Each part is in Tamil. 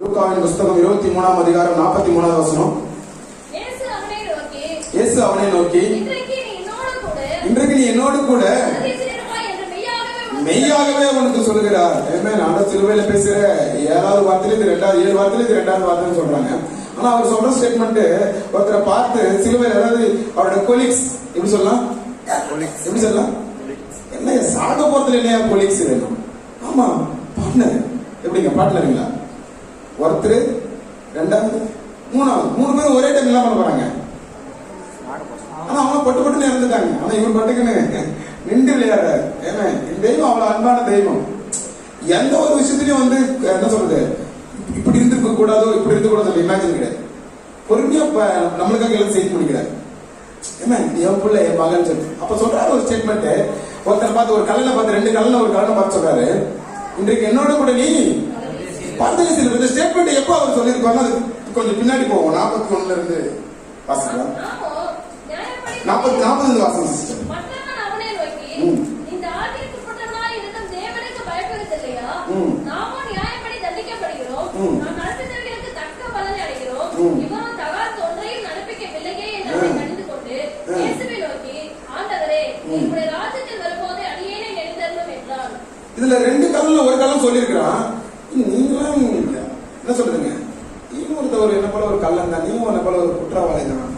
லூக்காவின் புத்தகம் 23ஆம் அதிகாரம் 43வது வசனம். இயேசு அவனை நோக்கி, இன்றைக்கு நீ என்னோடு கூட மெய்யாகவே உனக்கு சொல்லுகிறார். நான் சிலுவையில பேசுற 7வது வார்த்தையில இது 7 வார்த்தையில இது 2வது வார்த்தைன்னு சொல்றாங்க. ஆனா அவர் சொல்ற ஸ்டேட்மெண்ட் ஒருத்தரை பார்த்து சிலுவையில், அதாவது அவரோட கொலீக்ஸ், எப்படி சொல்லலாம், எப்படி சொல்லலாம், என்ன சாக போறதுல இல்லையா கொலீக்ஸ் வேணும். ஆமா, பார்ட்னர். எப்படிங்க பார்ட்னருங்களா? ஒருத்தர், 2வது, 3வது, 3 பேரும் ஒரே டைம் எல்லாம் பண்ண போறாங்க. ஆனா அவங்க பட்டு இறந்துட்டாங்க. ஆனா இவர் பட்டுக்குன்னு நின்று விளையாடுறாரு. ஏன்னா தெய்வம் அவ்வளவு அன்பான தெய்வம். எந்த ஒரு விஷயத்திலையும் என்ன சொல்றது, இப்படி இருந்திருக்க கூடாதோ, இப்படி இருக்க கூடாது இமேஜின் கிடையாது. பொறுமையா நம்மளுக்காக எல்லாம் செய்து முடிக்கிறார். ஏன்னா என் பிள்ளை, என் மகன் சொல்லி அப்ப சொல்றாரு ஒரு ஸ்டேட்மெண்ட். ஒருத்தனை பார்த்து, ஒரு கல்லனை பார்த்து, 2 கல்லனை ஒரு கல்லனை பார்த்து சொல்றாரு, இன்றைக்கு என்னோட கூட நீ பரதேசில். இந்த ஸ்டேட்மெண்ட் எப்போ அவர் சொல்லியிருப்பாங்க, அது கொஞ்சம் பின்னாடி போவோம். 41ல இருந்து வாசிக்கலாம். 40 வாசம் சிஸ்டர். இதுல 2 கல்லன்ல ஒரு கல்லன் சொல்லியிருக்கிறான். நீங்களும் என்ன சொல்றீங்க, இன்னொருத்தவர் என்ன போல ஒரு கல்லன் தான், நீங்க என்ன போல ஒரு குற்றவாளி தான்.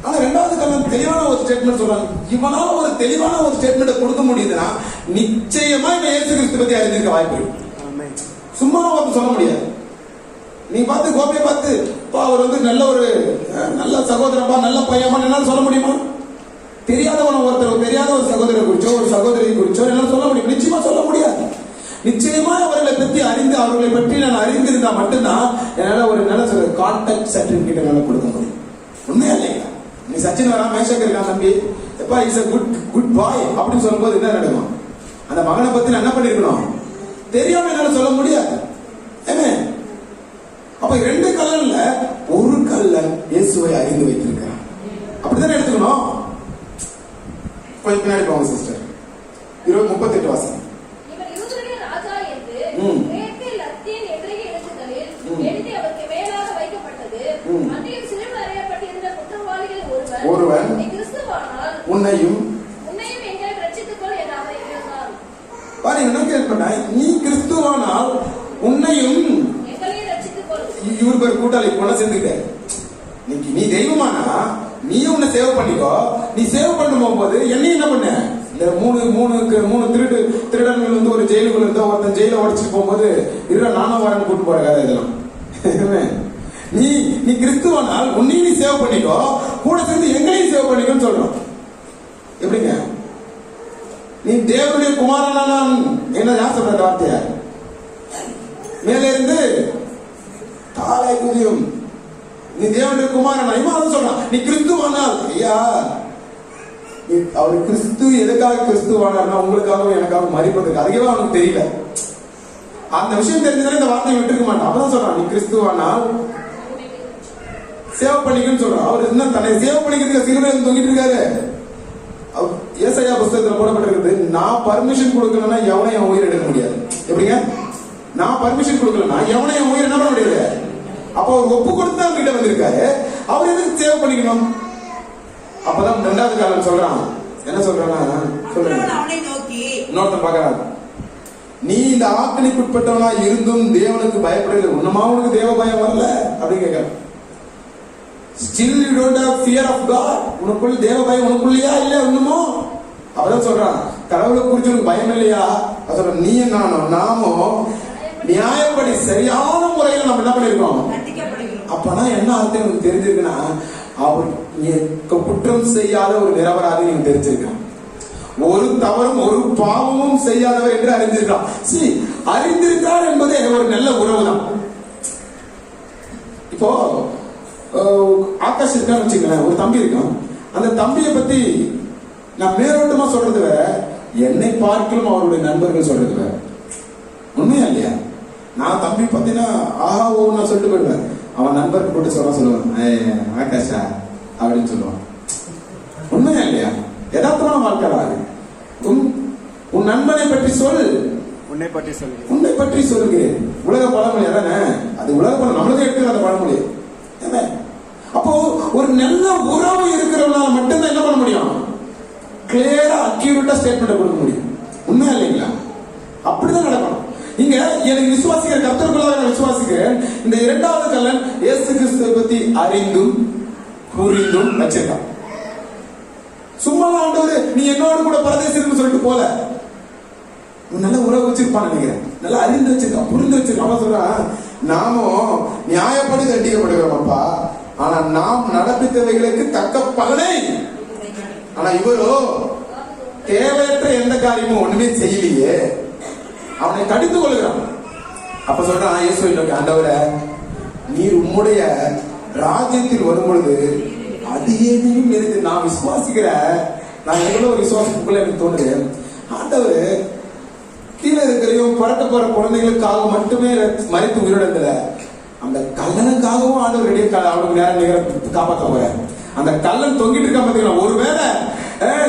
ஆனா 2வது கல்லன் தெளிவான ஒரு ஸ்டேட்மெண்ட் சொல்றாங்க. இவனால ஒரு தெளிவான ஒரு ஸ்டேட்மெண்ட் கொடுக்க முடியுதுன்னா நிச்சயமா இவன் இயேசு கிறிஸ்து பத்தி அறிஞ்சிருக்க வாய்ப்பு இருக்கு. சும்மா சொல்ல முடியாது. நீ பார்த்து கோபியை பார்த்து அவர் நல்ல ஒரு நல்ல சகோதரப்பா, நல்ல பையமா என்னால சொல்ல முடியுமா? தெரியாதவன ஒருத்தர், தெரியாத ஒரு சகோதரர் குறிச்சோ, ஒரு சகோதரியை குறிச்சோ என்னால சொல்ல முடியும்? நிச்சயமா சொல்ல முடியாது. நிச்சயமா அவர்களை பற்றி அறிந்து, அவர்களை பற்றி நான் அறிந்திருந்தா மட்டும்தான் என்னால ஒரு நல்ல கான்டாக்ட் சர்டிபிகேட் என்னால கொடுக்க முடியும். உண்மையா இல்லைங்களா? நீ சச்சின் வரா, மேஷக் இருக்கான் தம்பி, எப்பா இஸ் a குட் பாய் அப்படின்னு சொல்லும்போது என்ன நடக்கும்? அந்த மகனை பத்தி நான் என்ன பண்ணிருக்கணும், தெரியாம என்னால சொல்ல முடியாது. அப்ப 2 கல்லன்ல ஒரு கல்லன் இயேசுவை அறிந்து வைத்திருக்கிறான். அப்படித்தானே எடுத்துக்கணும். கொஞ்சம் பின்னாடி போங்க சிஸ்டர். 38 வாசம். ஒருவன் உன்னையும் நீ கிறிஸ்துவானால் உன்னையும், இவர் பேர் கூட்டாளி கொண்ட சேர்ந்துக்கிட்ட, நீ தெய்வமானா நீ உன்னை சேவ் பண்ணிக்கோ. நீ சேவ் பண்ண போகும்போது என்னையும் என்ன பண்ண, இந்த 3 திருடன்கள் ஒரு ஜெயிலுக்குள்ள இருந்தா ஒருத்தன் ஜெயில உடச்சிட்டு போகும்போது இருக்க நானும் வரேன்னு கூட்டு போற கதை இதெல்லாம். நீ கிறிஸ்துவனால் உன்னையும் நீ சேவ் பண்ணிக்கோ, கூட சேர்ந்து எங்களையும் சேவ் பண்ணிக்கோன்னு சொல்றோம். எப்படிங்க? நீ தேவனுடைய குமாரனா என்ன யார் சொல்ற வார்த்தைய? மேலே இருந்து தாளை குதியும், நீ தேவனுடைய குமாரனா இவன் சொல்றான். நீ கிறிஸ்துவானால், ஐயா அவர் கிறிஸ்து எதுக்காக கிறிஸ்துவானார்னா உங்களுக்காகவும் எனக்காகவும் மறிப்பதற்கு. அதுக்கே அவனுக்கு தெரியல. அந்த விஷயம் தெரிஞ்சதானே இந்த வார்த்தையை விட்டுருக்க மாட்டான். அப்பதான் சொல்றான், நீ கிறிஸ்துவானால் சேவ் பண்ணிக்கன்னு சொல்றான். அவர் என்ன தன்னை சேவ் பண்ணிக்கிறதுக்கு சிலுவையில் தொங்கிட்டு இருக்காரு. ஏசாயா புத்தகத்துல போடப்பட்டிருக்குது, நான் பர்மிஷன் கொடுக்கலன்னா எவனையும் என் உயிர் எடுக்க முடியாது. எப்படிங்க? நான் பர்மிஷன் கொடுக்கலன்னா எவனையும் என் உயிர் என்ன பண்ண முடியாது. அப்ப அவர் ஒப்பு கொடுத்து அவங்க கிட்ட வந்திருக்காரு. அவர் எதுக்கு சேவ் பண்ணிக்கணும்? அப்பதான் 2வது காலம் சொல்றான். என்ன சொல்றான்னா, இன்னொருத்தன் பாக்குறான், நீ இந்த ஆக்கினைக்குட்பட்டவனா இருந்தும் தேவனுக்கு பயப்படல, உன்னமா உனக்கு தேவ பயம் வரல அப்படின்னு கேட்க. Still you don't have fear of God. உனக்குள்ள தேவ பயம் உனக்குள்ளயா இல்ல இன்னுமோ? அவதான் சொல்றான், கடவுளை குறிச்சு உனக்கு பயம் இல்லையா? சொல்ற நீ நாமோ நியாயப்படி சரியான முறையில நம்ம என்ன பண்ணிருக்கோம். அப்பனா என்ன அர்த்தம் எனக்கு தெரிஞ்சிருக்குன்னா, அவர் குற்றம் செய்யாத ஒரு நிரபராதி நீங்க தெரிஞ்சிருக்கான். ஒரு தவறும் ஒரு பாவமும் செய்யாதவர் என்று அறிந்திருக்கான். அறிந்திருக்கார் என்பதே ஒரு நல்ல உறவு தான். இப்போ ஆகாஷ் இருக்கான்னு வச்சுக்கோங்களேன், ஒரு தம்பி இருக்கான். அந்த தம்பியை பத்தி நான் மேலோட்டமா சொல்றது வேற, என்னை பார்க்கலும் அவருடைய நண்பர்கள் சொல்றது வேற. உண்மையா இல்லையா? நான் தம்பி பார்த்தீங்கன்னா ஆஹா ஓ நான் சொல்லிட்டு போயிடுவேன். அவன் நண்பருக்கு போட்டு சொல்லுவான், ஆகாஷா அப்படின்னு சொல்லுவான். உண்மையா இல்லையா? யதார்த்தமான வாழ்க்கை. உன் நண்பனை பற்றி சொல், உன்னை பற்றி சொல்கிறேன். உன்னை பற்றி சொல்லுகிறேன். உலக பழமொழி அதானே, அது உலக பழம், நம்மளதே எடுக்கிற அந்த பழமொழி. அப்போ ஒரு நல்ல உறவு இருக்கிறவனால மட்டும்தான் என்ன பண்ண முடியும், கிளியரா அக்யூரேட்டா ஸ்டேட்மெண்ட் கொடுக்க முடியும். உண்மையா இல்லைங்களா? அப்படிதான் நடக்கணும். இங்க எனக்கு விசுவாசிக்கிற கர்த்தருக்குள்ளாக நான் விசுவாசிக்கிறேன். இந்த இரண்டாவது கல்லன் இயேசு கிறிஸ்துவை பத்தி அறிந்தும் புரிந்தும் வச்சிருக்கான். சும்மா ஆண்டவரு நீ என்னோடு கூட பரதேசின்னு சொல்லிட்டு போல, நல்ல உறவு வச்சிருப்பான்னு நினைக்கிறேன். நல்லா அறிந்து வச்சிருக்கான், புரிந்து வச்சிருக்கான். அவன் சொல்றான், நாமும் நியாயப்படி தண்டிக்கப்படுகிறோம்ப்பா, ஆனா நாம் நடப்பித்தவைகளுக்கு தக்க பலனை. ஆனா இவரோ தேவையற்ற எந்த காரியமும் ஒண்ணுமே செய்யலையே, அவனை கடிந்து கொள்கிறான். அப்ப சொல்றான் இயேசுவை நோக்கி, ஆண்டவரே நீர் உம்முடைய ராஜ்யத்தில் வரும்பொழுது அதிகேனையும் எனக்கு நான் விசுவாசிக்கிற, நான் எவ்வளவு ஒரு விசுவாசத்துக்குள்ள எனக்கு தோணுது, ஆண்டவரு கீழே இருக்கிறையும் பிறக்க போற குழந்தைகளுக்காக மட்டுமே மறித்து உயிரிழந்தல, அந்த கல்லனுக்காகவும் ஆண்டவர் ரெடியா அவனுக்கு நேரம் காப்பாற்ற போற. அந்த கல்லன் தொங்கிட்டு இருக்க பாத்தீங்களா, ஒருவேளை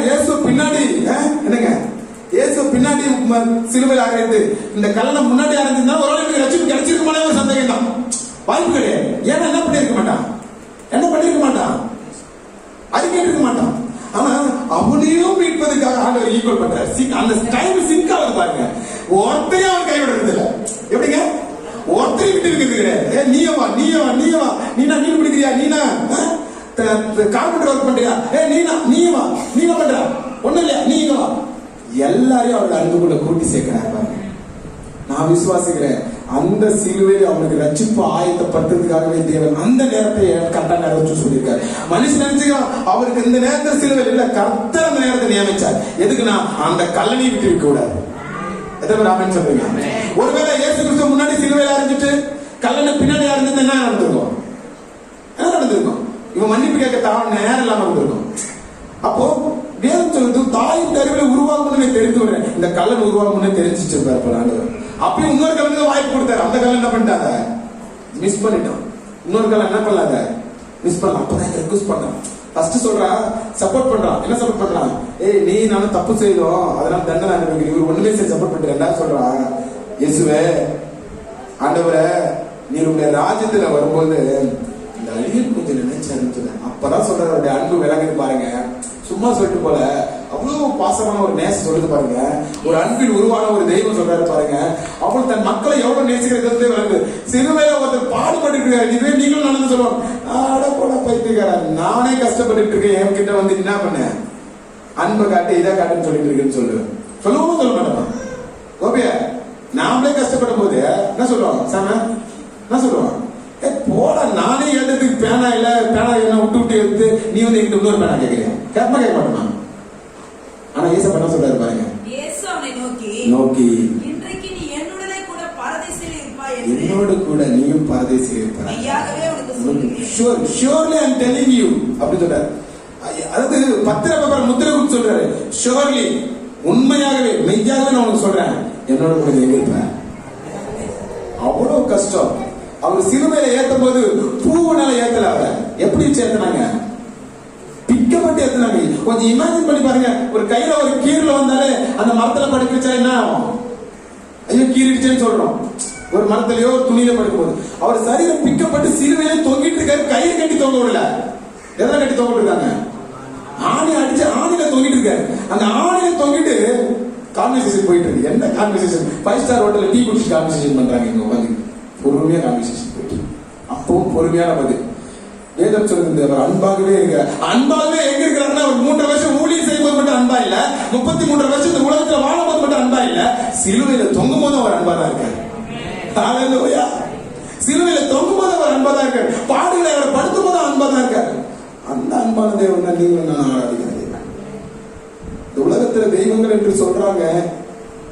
இயேசு பின்னாடி என்னங்க, இயேசு பின்னாடி சிலுவையில் அறைந்து இந்த கல்லனை முன்னாடி அறைஞ்சிருந்தா ஒரு எனக்கு ரட்சிப்பு கிடைச்சிருக்குமானே ஒரு சந்தேகம் தான். வாய்ப்பு கிடையாது. ஏன்னா என்ன பண்ணிருக்க மாட்டான், என்ன பண்ணிருக்க மாட்டான், அறிக்கை இருக்க மாட்டான். ஆனா அவனையும் மீட்பதற்காக ஆண்டவர் ஈக்குவல் பண்றாரு. அந்த டைம் சிங்க் ஆகுது பாருங்க. ஒருத்தையும் அவன் கைவிடுறது இல்ல. எப்படிங்க, ஒருத்தரையும் விட்டு இருக்கிறது. நீயவா நீயவா நீயவா, நீனா மீன் பிடிக்கிறியா, நீனா கார்பெண்டர் ஒர்க் பண்றியா, நீவா நீங்க பண்ற ஒண்ணு இல்லையா, நீங்க வா. எல்லாரையும் அவருடைய அன்புக்குள்ள கூட்டி சேர்க்கிறார் பாருங்க. நான் விசுவாசிக்கிறேன், அந்த சிலுவையில் அவனுக்கு ரட்சிப்பு ஆயத்தப்பட்டதுக்காகவே தேவன் அந்த நேரத்தை கரெக்டா நிறைவேற்ற சொல்லியிருக்காரு. மனுஷன் நினைச்சுக்கலாம் அவருக்கு இந்த நேரத்தில் சிலுவையில் இல்ல, கர்த்தர் அந்த நேரத்தை நியமிச்சார். எதுக்குன்னா அந்த கல்லனை விட்டு இருக்க கூடாது. எத்தனை பேர் ஆமென் சொல்றீங்க? ஒருவேளை இயேசு கிறிஸ்து முன்னாடி சிலுவையில் அரைஞ்சிட்டு கல்லனை பின்னாடி அரைஞ்சிட்டு என்ன நடந்திருக்கும், என்ன நடந்திருக்கும், இவன் மன்னிப்பு கேட்க தான் நேரம் இல்லாம இருந்திருக்கும். அப்போ வேதம் சொல்லுது, தாயின் கருவில உருவாகும்னு தெரிந்து விடுறேன், இந்த கல்லன் உருவாகும்னு தெரிஞ்சிச்சிருப்பாரு ஆண்டவர். அப்பயும் இன்னொரு கல்லனுக்கு வாய்ப்பு கொடுத்தாரு. அந்த கல்லன் என்ன பண்ணிட்டாங்க, மிஸ் பண்ணிட்டோம். இன்னொரு கல்லன் என்ன பண்ணலாங்க, மிஸ் பண்ணலாம். அப்பதான் ரெக்வெஸ்ட் பண்றான். ஃபர்ஸ்ட் சொல்றான், சப்போர்ட் பண்றான். என்ன சப்போர்ட் பண்றான், ஏய் நீ நானும் தப்பு செய்தோம், அதனால தண்டனை அனுபவிக்கிறேன். இவர் ஒண்ணுமே சரி சப்போர்ட் பண்றேன். என்ன சொல்றான், இயேசுவே ஆண்டவரே நீர் உங்களுடைய ராஜ்யத்துல வரும்போது இந்த அழிவில் கொஞ்சம் நினைச்சு. அப்பதான் சொல்றாரு, அவருடைய அன்பு விளங்குது பாருங்க. சும்மா சொல்லிட்டு போல, அவ்வளவு பாசமான ஒரு நேசம் சொல்லுது பாருங்க. ஒரு அன்பில் உருவான ஒரு தெய்வம் சொல்றாரு பாருங்க. அவள் தன் மக்களை எவ்வளவு நேசிக்கிறது விளங்குது. சிறுவையில ஒருத்தர் பாடுபட்டு இருக்காரு, இதுவே நீங்களும் நடந்து சொல்லுவாங்க, ஆட போட பைத்திருக்காரு, நானே கஷ்டப்பட்டு இருக்கேன், என் கிட்ட வந்து என்ன பண்ண அன்பை காட்டு இதை காட்டுன்னு சொல்லிட்டு இருக்கேன்னு சொல்லுவேன். சொல்லுவோம் சொல்ல மாட்டேன். கோபியா நாமளே கஷ்டப்படும் போது என்ன சொல்லுவாங்க, சாம என்ன சொல்லுவாங்க, போட நானே எழுதுறதுக்கு பேனா இல்ல, பேனா என்ன விட்டு விட்டு எடுத்து நீ வந்து எங்கிட்ட இன்னொரு பேனா கேட்கிறேன், கேட்பா கேட்க மாட்டோமா? ஆனா ஏசப்பா என்ன சொல்றாரு பாருங்க, நோக்கி இன்றைக்கு நீ என்னுடனே கூட பரதேசில் இருப்பாய், என்னோடு கூட நீயும் பரதேசில் இருப்பாய். Surely I am telling you அப்படி சொல்றாரு. அதாவது பத்திர பேப்பர் முத்திரை கொடுத்து சொல்றாரு, ஷூர்லி உண்மையாகவே மெய்யாகவே நான் உனக்கு சொல்றேன், என்னோட கூட நீ இருப்பேன். அவ்வளவு கஷ்டம். அவர் சிலுவையில ஏத்தும் போது பூவுனால ஏத்தல, அவரை எப்படி ஏத்துனாங்க, பிக்கப்பட்டு ஏத்துனாங்க. கொஞ்சம் இமேஜின் பண்ணி பாருங்க, ஒரு கையில ஒரு கீரல வந்தாலே அந்த மரத்துல படுக்க வச்சா என்ன ஆகும், ஐயோ கீறிடுச்சேன்னு சொல்றோம். ஒரு மரத்திலயோ ஒரு துணியில படுக்கும் போது அவர் சரீரம் பிக்கப்பட்டு சிலுவையில தொங்கிட்டு இருக்காரு. கயிறு கட்டி தொங்க விடல, எதனா கட்டி தொங்க விட்டுருக்காங்க, ஆணி அடிச்சு ஆணில தொங்கிட்டு இருக்காரு. அந்த ஆணில தொங்கிட்டு கான்வர்சேஷன் போயிட்டு இருக்கு. என்ன கான்வர்சேஷன், 5 ஸ்டார் ஹோட்டல்ல டீ குடிச்சு கான்வர்சேஷன் பண்றாங்க. இங்க உட்காந்து பொறுமையா கான்வர்சேஷன் போயிட்டு, அப்பவும் பொறுமையான பதில். வேதம் சொல்லுது, அவர் அன்பாகவே இருக்க. அன்பாகவே எங்க இருக்கிறாருன்னா, அவர் 3 வருஷம் ஊழியம் செய்யும் போது மட்டும் அன்பா இல்ல, 33 வருஷம் இந்த உலகத்துல வாழும் போது மட்டும் அன்பா இல்ல, சிலுவையில தொங்கும் போது அவர் அன்பா தான் இருக்காரு. ஹல்லேலூயா. சிலுவையில தொங்கும் போது அவர் அன்பா தான் இருக்காரு, பாடுகளை அவர் படுத்தும் போது அன்பா தான் இருக்காரு. அந்த அன்பான தேவன் தான் நீங்களும் நான் ஆராதிக்கிறேன். இந்த உலகத்துல தெய்வங்கள் என்று சொல்றாங்க,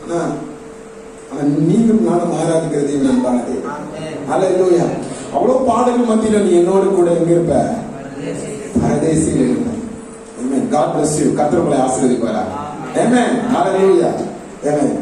ஆனா நீங்களும் நானும் ஆராதிக்கிற தெய்வம் அன்பான தெய்வம். ஹல்லேலூயா. அவ்வளவு பாடல்கள் மத்தியில நீ என்னோடு கூட எங்க இருப்ப, பரதேசியில் இருப்ப. ஆமென். God bless you. கர்த்தர் உங்களை ஆசீர்வதிப்பாரா. ஆமென். ஹல்லேலூயா. ஆமென்.